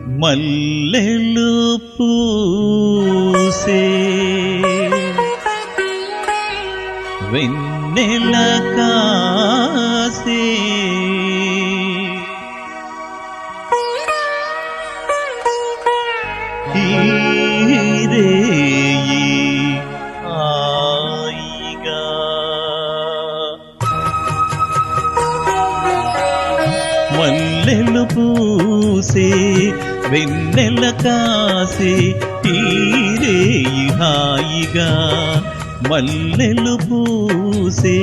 మల్లెలు పూసే వెన్నెల కాసే రేయి హాయిగా మల్లెలు పూసే వెన్నెల కాసే రేయి హాయిగా మల్లెలు పూసే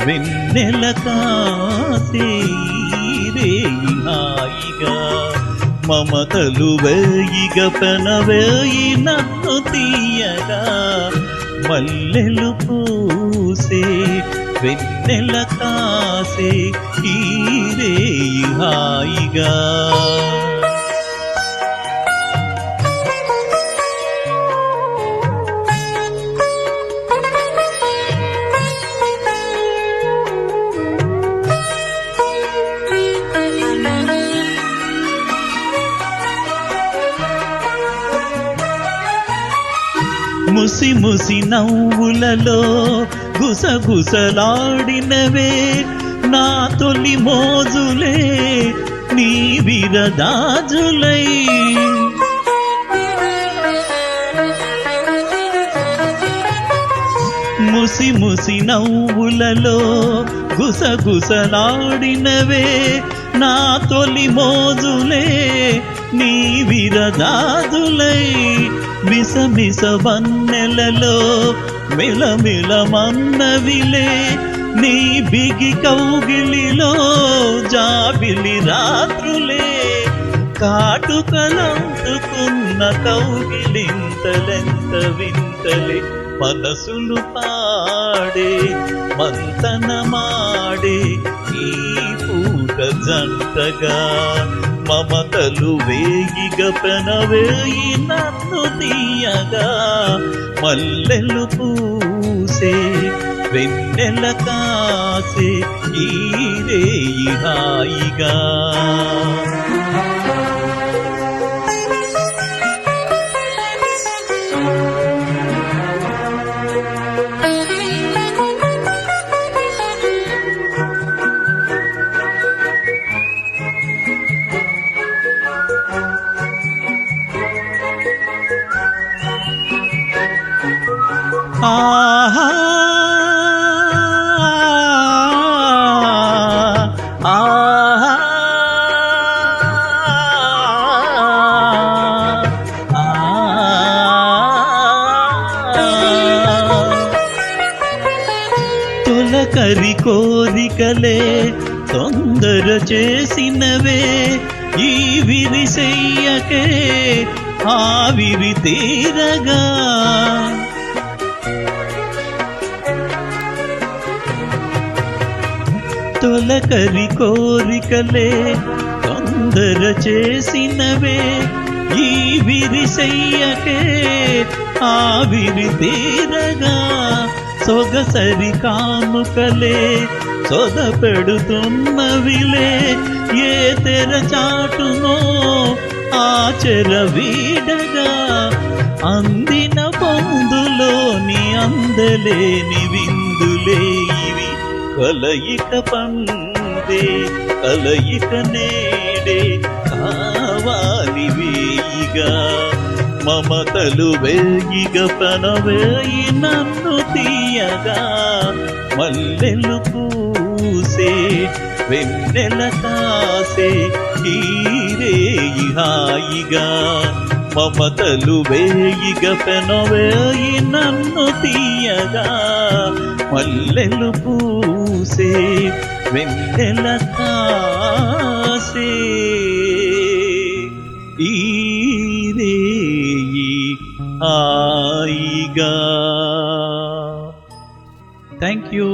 వెన్నెల కాసే రేయి హాయిగా మమతలు వేయిగ పెనవేయి నన్ను తీయగా మల్లెలు పూసే వెన్నెల కాసే రేయి హాయిగా ముసి ముసి నవ్వులలో గుసగుసలాడినవే నా తొలి మోజులే నీ విరదాజులై ముసి ముసి నవ్వులలో గుసగుసలాడినవే నా తొలి మోజులే నీ విరదాజులై మిసమిస వన్నెలలో మిలమిలమన్నవిలే నీ బిగి కౌగిలిలో జాబిలి రాత్రులే కాటుకలంటుకున్న కౌగిలింతలెంత వింతలే మనసులు పాడే మంతనమాడే ఈ పూట జంటగా మమతలు వేయిగ పెనవేయి నన్ను తీయగా మల్లెలు పూసే వెన్నెల కాసే ఈ రేయి హాయిగా ఆహా ఆహా తొలకరి కోరికలే తొందర చేసినవే ఈ విరిసెయ్యకే ఆవిరి తీరగా తొలకరి కోరికలే తొందర చేసినవే ఈ విరిసెయ్యకే ఆవిరి తీరగా సొగసరి కాముకలే సొద పెడుతున్నవిలే ఏ తెర చాటునో ఆచర వీడగా అందిన పొందులోని అందలేని విందులే ఇవి కలయిక పండే కలయిక నేడే కావాలి వేయిగా మమతలు వేయిగ పనవేయి నన్ను తీయగా మల్లెలు పూసే వెన్నెల కాసే ఈ రేయి హాయిగా మమతలు వేయిగ పెనవేయి నన్ను తీయగా మల్లెలు పూసే వెన్నెల కాసే ఈ రేయి హాయిగా. Thank you.